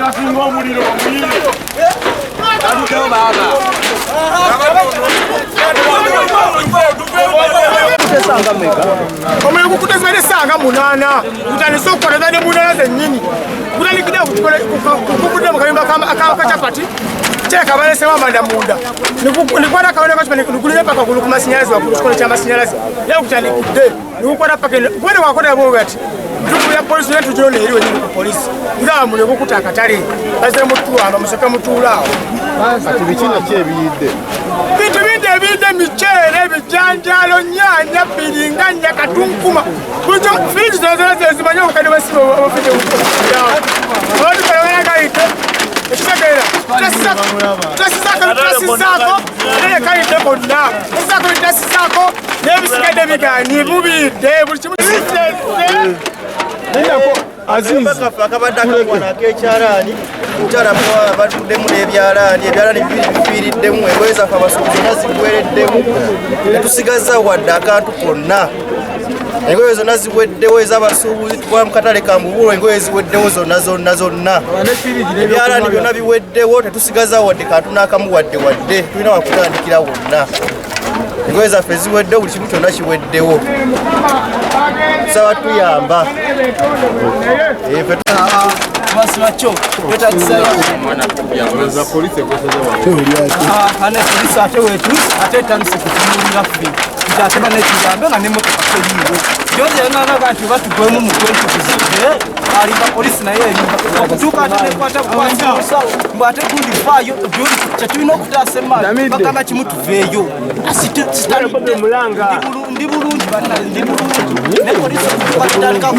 asinga omuliro omuliro. Omuliro gukutezebwa n'essaawa 8 gutandise okukoleza ne munana zennyini gutandikidde kukubudde mu kayumba akacapati teeka balesemu amanda munda nikwata akawone nikulira paka gulu ku masanyalaze waggulu kikono ky'amasanyalaze era gutandikidde nigukwata paka gwene wakola bwoga ati tuku ya polisi netujiro neeri wenyini ku polisi ngaba mule gukuta akatale bazire mutuwamba musoke mutuulaawo kati bikina ki ebiyidde bintu bindi ebiyidde miceere bijanjalo nyanya biringanya katunkuma bujo firiji zozera zezimanya obukadde bwesiba obufite olikolewenagayite ekitegeera tasizaako naye kayite konna tasizaako n'ebisigadde biganye bubidde buli kimu akabadde akagwana ak'ekyalaani omukyala batuddemu n'ebyalaani ebyalaani bifiiriddemu engoye zaffe abasuubuzi zonna ziweereddemu netusigaza wadde akantu konna engoye zonna ziweddewo ez'abasuubuzi tukola mu katale ka Mbubulo engoye ziweddewo zonna ebyalaani byonna biweddewo tetusigaza wadde kantu n'akamu wadde tulina wakutandikira wonna engoye zaffe ziweddewo buli kimu kyonna kiweddewo tusaba tuyamba Masmacho, wetakisayo za polisi ane polisi ate wetu ate tanise kutumulira ffe ntatema nekigambe nga nemotoka teriiwo joze nganga kanti batugwemu mu kwentu kuzibbe alimba polisi naye erimba okutuuka ate nekwata kukwasa mbu ate gundi faayo kyetulina okutaasa emaali bagamba kimu tuveeyo ndi bulungi bannale ndi bulungi ne polisi batandika